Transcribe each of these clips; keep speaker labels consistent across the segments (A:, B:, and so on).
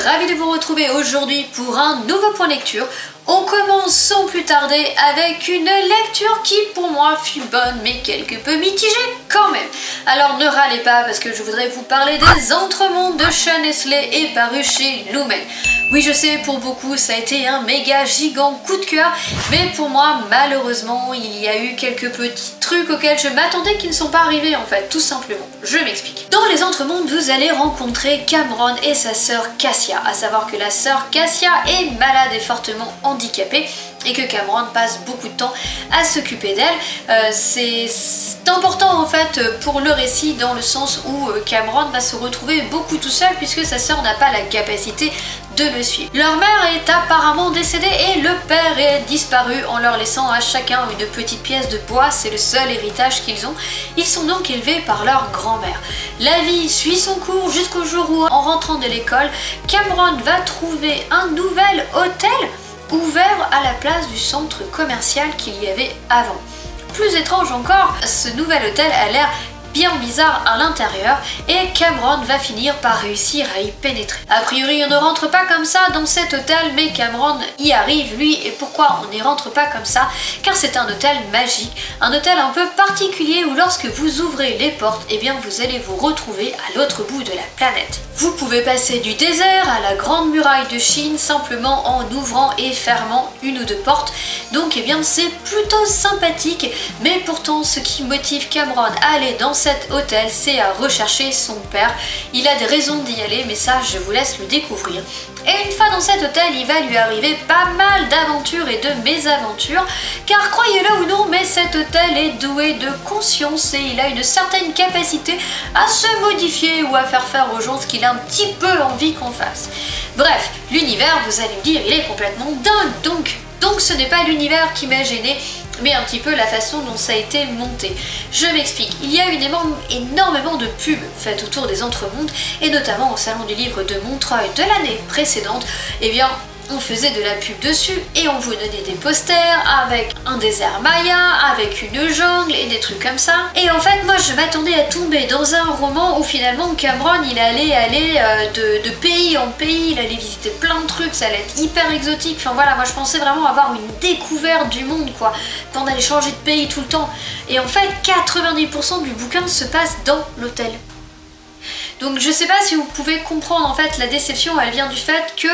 A: ravie de vous retrouver aujourd'hui pour un nouveau point lecture. On commence sans plus tarder avec une lecture qui pour moi fut bonne mais quelque peu mitigée quand même. Alors ne râlez pas parce que je voudrais vous parler des Entremondes de Sean Nestlé et paru chez Lumen. Oui, je sais, pour beaucoup ça a été un méga gigant coup de cœur, mais pour moi malheureusement il y a eu quelques petits trucs auxquels je m'attendais qui ne sont pas arrivés en fait, tout simplement. Je m'explique. Dans les Entremondes, vous allez rencontrer Cameron et sa sœur Cassia, à savoir que la sœur Cassia est malade et fortement handicapée et que Cameron passe beaucoup de temps à s'occuper d'elle. C'est important en fait pour le récit dans le sens où Cameron va se retrouver beaucoup tout seul puisque sa sœur n'a pas la capacité de le suivre. Leur mère est apparemment décédée et le père est disparu en leur laissant à chacun une petite pièce de bois, c'est le seul héritage qu'ils ont. Ils sont donc élevés par leur grand-mère. La vie suit son cours jusqu'au jour où, en rentrant de l'école, Cameron va trouver un nouvel hôtel ouvert à la place du centre commercial qu'il y avait avant. Plus étrange encore, ce nouvel hôtel a l'air bien bizarre à l'intérieur et Cameron va finir par réussir à y pénétrer. A priori on ne rentre pas comme ça dans cet hôtel, mais Cameron y arrive lui. Et pourquoi on n'y rentre pas comme ça? Car c'est un hôtel magique, un hôtel un peu particulier où lorsque vous ouvrez les portes, eh bien vous allez vous retrouver à l'autre bout de la planète. Vous pouvez passer du désert à la grande muraille de Chine simplement en ouvrant et fermant une ou deux portes. Donc eh bien c'est plutôt sympathique, mais pourtant ce qui motive Cameron à aller dans cet hôtel, c'est à rechercher son père. Il a des raisons d'y aller, mais ça je vous laisse le découvrir. Et une fois dans cet hôtel, il va lui arriver pas mal d'aventures et de mésaventures, car croyez-le ou non, mais cet hôtel est doué de conscience et il a une certaine capacité à se modifier ou à faire aux gens ce qu'il a un petit peu envie qu'on fasse. Bref, l'univers, vous allez me dire, il est complètement dingue, donc ce n'est pas l'univers qui m'a gêné, mais un petit peu la façon dont ça a été monté. Je m'explique, il y a eu énormément de pubs faites autour des Entremondes, et notamment au Salon du Livre de Montreuil de l'année précédente, eh bien on faisait de la pub dessus et on vous donnait des posters avec un désert maya, avec une jungle et des trucs comme ça. Et en fait moi je m'attendais à tomber dans un roman où finalement Cameron il allait aller de pays en pays, il allait visiter plein de trucs, ça allait être hyper exotique. Enfin voilà, moi je pensais vraiment avoir une découverte du monde quoi, qu'on allait changer de pays tout le temps. Et en fait 90% du bouquin se passe dans l'hôtel. Donc je sais pas si vous pouvez comprendre, en fait la déception elle vient du fait que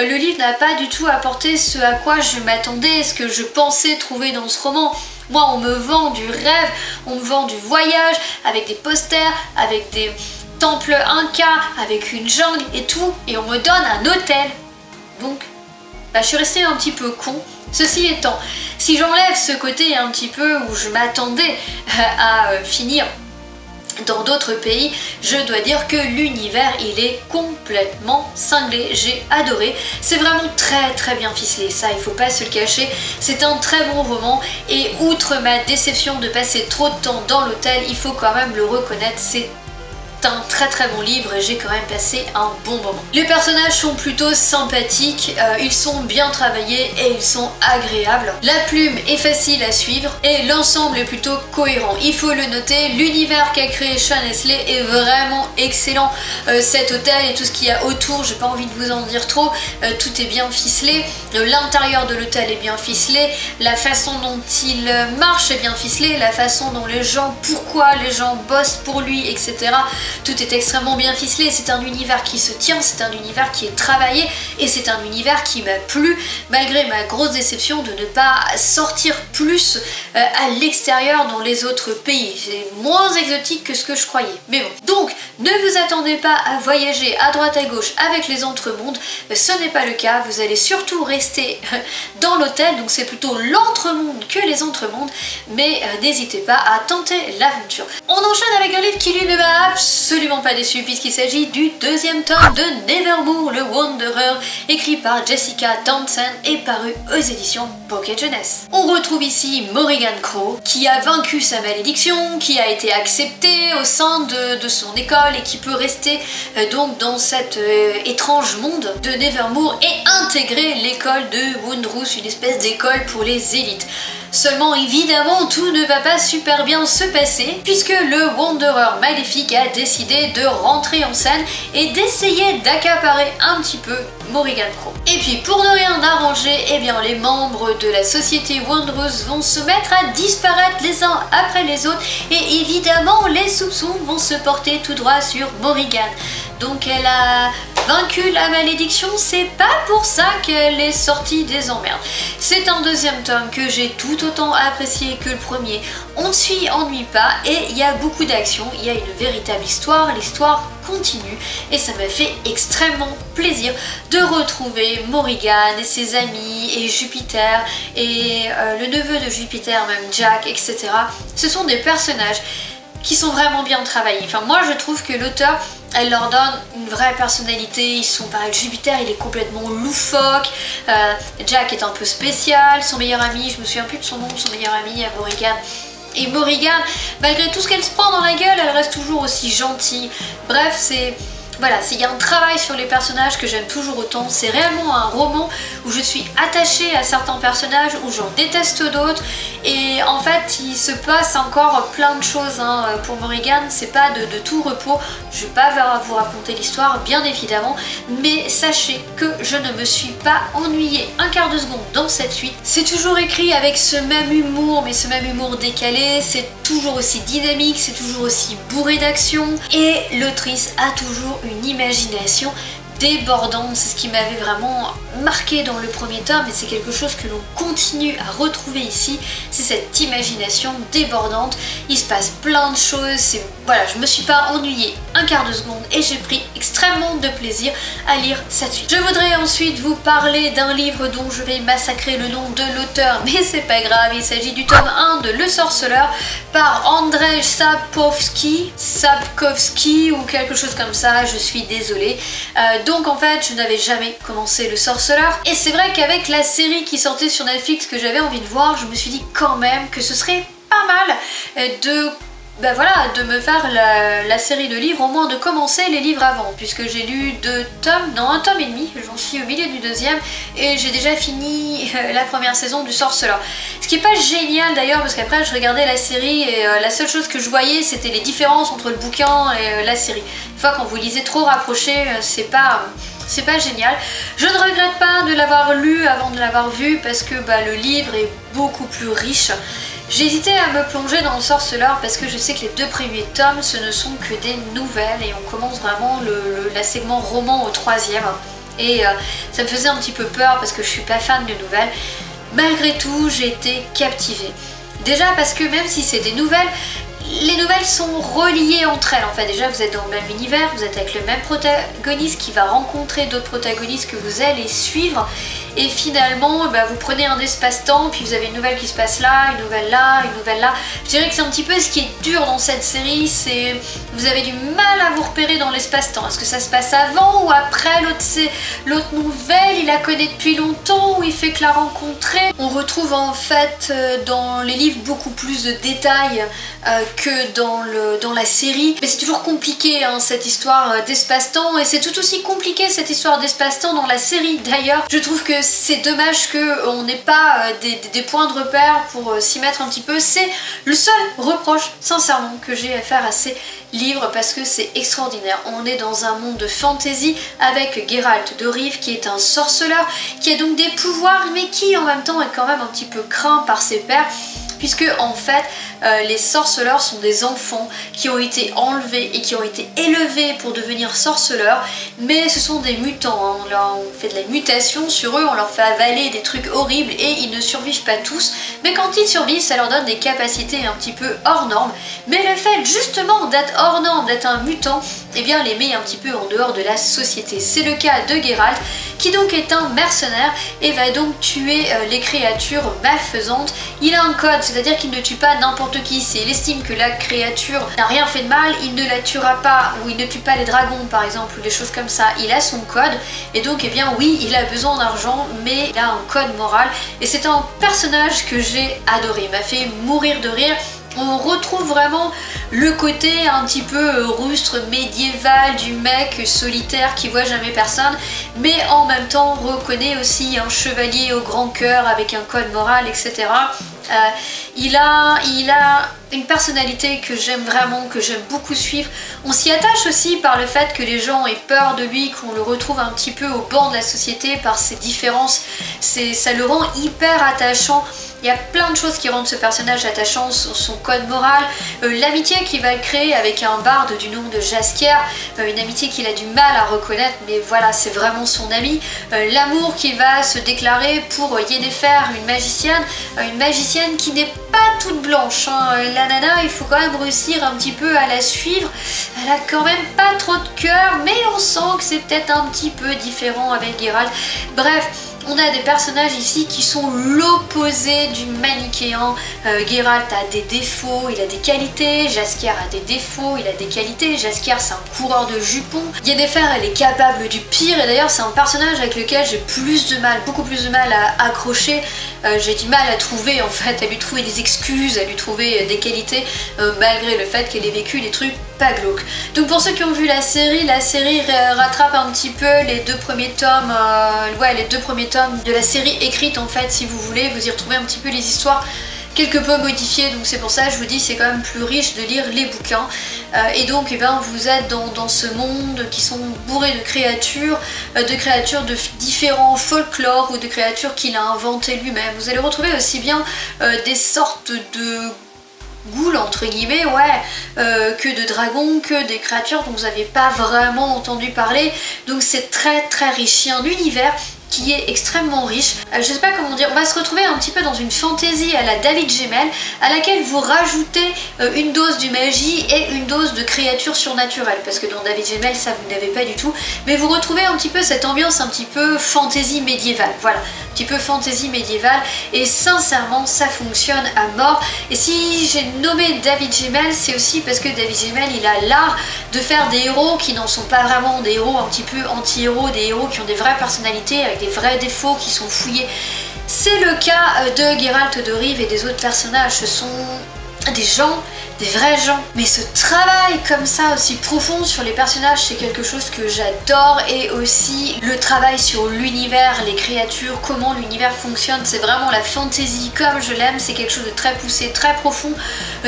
A: le livre n'a pas du tout apporté ce à quoi je m'attendais, ce que je pensais trouver dans ce roman. Moi on me vend du rêve, on me vend du voyage avec des posters, avec des temples incas, avec une jungle et tout, et on me donne un hôtel. Donc je suis restée un petit peu con. Ceci étant, si j'enlève ce côté un petit peu où je m'attendais à finir dans d'autres pays, je dois dire que l'univers il est complètement cinglé, j'ai adoré, c'est vraiment très bien ficelé, ça il faut pas se le cacher, c'est un très bon roman et outre ma déception de passer trop de temps dans l'hôtel, il faut quand même le reconnaître, c'est un très bon livre et j'ai quand même passé un bon moment. Les personnages sont plutôt sympathiques, ils sont bien travaillés et ils sont agréables. La plume est facile à suivre et l'ensemble est plutôt cohérent. Il faut le noter, l'univers qu'a créé Sean Nestlé est vraiment excellent. Cet hôtel et tout ce qu'il y a autour, j'ai pas envie de vous en dire trop, tout est bien ficelé. L'intérieur de l'hôtel est bien ficelé, la façon dont il marche est bien ficelé, la façon dont les gens, pourquoi les gens bossent pour lui, etc. Tout est extrêmement bien ficelé, c'est un univers qui se tient, c'est un univers qui est travaillé et c'est un univers qui m'a plu malgré ma grosse déception de ne pas sortir plus à l'extérieur dans les autres pays. C'est moins exotique que ce que je croyais. Mais bon, donc ne vous attendez pas à voyager à droite à gauche avec les Entremondes, ce n'est pas le cas, vous allez surtout rester dans l'hôtel, donc c'est plutôt l'Entremonde que les Entremondes, mais n'hésitez pas à tenter l'aventure. On enchaîne avec un livre qui lui ne m'a absolument pas déçu puisqu'il s'agit du deuxième tome de Nevermoor, le Wanderer, écrit par Jessica Townsend et paru aux éditions Pocket Jeunesse. On retrouve ici Morrigan Crow qui a vaincu sa malédiction, qui a été accepté au sein de son école et qui peut rester donc dans cet étrange monde de Nevermoor et intégrer l'école de Wundrus, une espèce d'école pour les élites. Seulement évidemment tout ne va pas super bien se passer puisque le Wanderer maléfique a décidé décidé de rentrer en scène et d'essayer d'accaparer un petit peu Morrigan Crow. Et puis pour ne rien arranger, eh bien les membres de la société Wondreuse vont se mettre à disparaître les uns après les autres et évidemment les soupçons vont se porter tout droit sur Morrigan. Donc elle a vaincu la malédiction, c'est pas pour ça qu'elle est sortie des emmerdes. C'est un deuxième tome que j'ai tout autant apprécié que le premier. On ne s'y ennuie pas et il y a beaucoup d'action, il y a une véritable histoire, l'histoire continue et ça me fait extrêmement plaisir de retrouver Morrigan et ses amis et Jupiter et le neveu de Jupiter, même Jack, etc. Ce sont des personnages qui sont vraiment bien travaillés. Enfin moi je trouve que l'auteur, elle leur donne une vraie personnalité. Ils sont pareil, Jupiter il est complètement loufoque, Jack est un peu spécial, son meilleur ami, je me souviens plus de son nom, son meilleur ami à Morrigan. Et Morrigan, malgré tout ce qu'elle se prend dans la gueule, elle reste toujours aussi gentille. Bref, c'est... Voilà, il y a un travail sur les personnages que j'aime toujours autant. C'est réellement un roman où je suis attachée à certains personnages, où j'en déteste d'autres. Et en fait, il se passe encore plein de choses pour Morrigan. C'est pas de tout repos. Je vais pas vous raconter l'histoire, bien évidemment. Mais sachez que je ne me suis pas ennuyée un quart de seconde dans cette suite. C'est toujours écrit avec ce même humour, mais ce même humour décalé. C'est toujours aussi dynamique, c'est toujours aussi bourré d'action. Et l'autrice a toujours une imagination débordante, c'est ce qui m'avait vraiment marqué dans le premier tome et c'est quelque chose que l'on continue à retrouver ici, c'est cette imagination débordante. Il se passe plein de choses, voilà, je me suis pas ennuyée un quart de seconde et j'ai pris extrêmement de plaisir à lire cette suite. Je voudrais ensuite vous parler d'un livre dont je vais massacrer le nom de l'auteur, mais c'est pas grave, il s'agit du tome 1 de Le Sorceleur par Andrzej Sapkowski ou quelque chose comme ça, je suis désolée. Donc en fait je n'avais jamais commencé Le Sorceleur et c'est vrai qu'avec la série qui sortait sur Netflix que j'avais envie de voir, je me suis dit quand même que ce serait pas mal de me faire la série de livres, au moins de commencer les livres avant, puisque j'ai lu 2 tomes, non 1 tome et demi, j'en suis au milieu du deuxième et j'ai déjà fini la première saison du Sorceleur. Ce qui est pas génial d'ailleurs parce qu'après je regardais la série et la seule chose que je voyais c'était les différences entre le bouquin et la série. Une fois quand vous lisez trop rapproché, c'est pas génial. Je ne regrette pas de l'avoir lu avant de l'avoir vu parce que le livre est beaucoup plus riche. J'ai hésité à me plonger dans Le Sorceleur parce que je sais que les 2 premiers tomes ce ne sont que des nouvelles et on commence vraiment la segment roman au 3e et ça me faisait un petit peu peur parce que je suis pas fan de nouvelles. Malgré tout j'ai été captivée. Déjà parce que même si c'est des nouvelles, les nouvelles sont reliées entre elles en fait. Déjà vous êtes dans le même univers, vous êtes avec le même protagoniste qui va rencontrer d'autres protagonistes que vous allez suivre et finalement vous prenez un espace-temps puis vous avez une nouvelle qui se passe là, une nouvelle là, une nouvelle là. Je dirais que c'est un petit peu ce qui est dur dans cette série, c'est vous avez du mal à vous repérer dans l'espace-temps. Est-ce que ça se passe avant ou après l'autre nouvelle, il la connaît depuis longtemps ou il fait que la rencontrer. On retrouve en fait dans les livres beaucoup plus de détails que dans la série. Mais c'est toujours compliqué cette histoire d'espace-temps et c'est tout aussi compliqué cette histoire d'espace-temps dans la série d'ailleurs. Je trouve que c'est dommage qu'on n'ait pas des points de repère pour s'y mettre un petit peu. C'est le seul reproche sincèrement que j'ai à faire à ces livres parce que c'est extraordinaire. On est dans un monde de fantasy avec Geralt de Rive qui est un sorceleur qui a donc des pouvoirs mais qui en même temps est quand même un petit peu craint par ses pairs puisque en fait les sorceleurs sont des enfants qui ont été enlevés et qui ont été élevés pour devenir sorceleurs, mais ce sont des mutants, on fait de la mutation sur eux, on leur fait avaler des trucs horribles et ils ne survivent pas tous, mais quand ils survivent ça leur donne des capacités un petit peu hors normes, mais le fait justement d'être hors norme, d'être un mutant, eh bien les met un petit peu en dehors de la société. C'est le cas de Geralt qui donc est un mercenaire et va donc tuer les créatures malfaisantes. Il a un code, c'est-à-dire qu'il ne tue pas n'importe qui. S'il estime que la créature n'a rien fait de mal, il ne la tuera pas, ou il ne tue pas les dragons par exemple, ou des choses comme ça. Il a son code, et donc eh bien oui, il a besoin d'argent, mais il a un code moral, et c'est un personnage que j'ai adoré, il m'a fait mourir de rire. On retrouve vraiment le côté un petit peu rustre médiéval du mec solitaire qui voit jamais personne, mais en même temps reconnaît aussi un chevalier au grand cœur avec un code moral, etc. Il a une personnalité que j'aime vraiment, que j'aime beaucoup suivre. On s'y attache aussi par le fait que les gens aient peur de lui, qu'on le retrouve un petit peu au banc de la société par ses différences. Ça le rend hyper attachant. Il y a plein de choses qui rendent ce personnage attachant, son code moral, l'amitié qu'il va créer avec un barde du nom de Jaskier, une amitié qu'il a du mal à reconnaître, mais voilà, c'est vraiment son ami, l'amour qu'il va se déclarer pour Yennefer, une magicienne qui n'est pas toute blanche, hein. La nana, il faut quand même réussir un petit peu à la suivre, elle a quand même pas trop de cœur, mais on sent que c'est peut-être un petit peu différent avec Geralt. Bref, on a des personnages ici qui sont l'opposé du manichéen. Geralt a des défauts, il a des qualités. Jaskier a des défauts, il a des qualités. Jaskier, c'est un coureur de jupons. Yennefer, elle est capable du pire. Et d'ailleurs, c'est un personnage avec lequel j'ai beaucoup plus de mal à accrocher. J'ai du mal à trouver, en fait, à lui trouver des excuses, à lui trouver des qualités, malgré le fait qu'elle ait vécu des trucs pas glauques. Donc pour ceux qui ont vu la série rattrape un petit peu les deux premiers tomes, de la série écrite, en fait, si vous voulez, vous y retrouvez un petit peu les histoires quelque peu modifiées, donc c'est pour ça que je vous dis c'est quand même plus riche de lire les bouquins. Et donc eh ben, vous êtes dans ce monde qui sont bourrés de créatures de différents folklores ou de créatures qu'il a inventées lui-même. Vous allez retrouver aussi bien des sortes de ghouls entre guillemets, que de dragons, que des créatures dont vous n'avez pas vraiment entendu parler. Donc c'est très très riche, il y a un univers qui est extrêmement riche. Je sais pas comment dire, on va se retrouver un petit peu dans une fantaisie à la David Gemmell, à laquelle vous rajoutez une dose de magie et une dose de créatures surnaturelles, parce que dans David Gemmell ça vous n'avez pas du tout, mais vous retrouvez un petit peu cette ambiance un petit peu fantaisie médiévale, voilà, un petit peu fantaisie médiévale, et sincèrement ça fonctionne à mort. Et si j'ai nommé David Gemmell, c'est aussi parce que David Gemmell, il a l'art de faire des héros qui n'en sont pas vraiment des héros un petit peu anti-héros, des héros qui ont des vraies personnalités avec des vrais défauts qui sont fouillés. C'est le cas de Geralt de Rive et des autres personnages. Ce sont des gens, des vrais gens. Mais ce travail comme ça aussi profond sur les personnages, c'est quelque chose que j'adore. Et aussi le travail sur l'univers, les créatures, comment l'univers fonctionne, c'est vraiment la fantaisie comme je l'aime. C'est quelque chose de très poussé, très profond,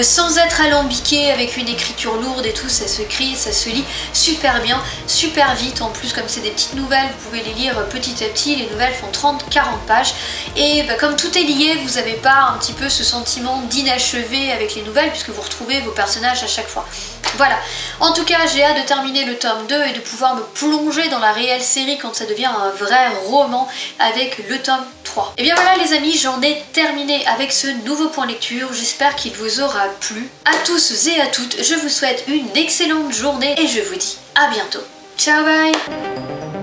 A: sans être alambiqué avec une écriture lourde et tout. Ça se crie, ça se lit super bien, super vite. En plus, comme c'est des petites nouvelles, vous pouvez les lire petit à petit. Les nouvelles font 30-40 pages. Et comme tout est lié, vous n'avez pas un petit peu ce sentiment d'inachevé avec les nouvelles, puisque vous retrouvez vos personnages à chaque fois. Voilà, en tout cas j'ai hâte de terminer le tome 2 et de pouvoir me plonger dans la réelle série quand ça devient un vrai roman avec le tome 3. Et bien voilà les amis, j'en ai terminé avec ce nouveau point lecture, j'espère qu'il vous aura plu. À tous et à toutes, je vous souhaite une excellente journée et je vous dis à bientôt. Ciao, bye!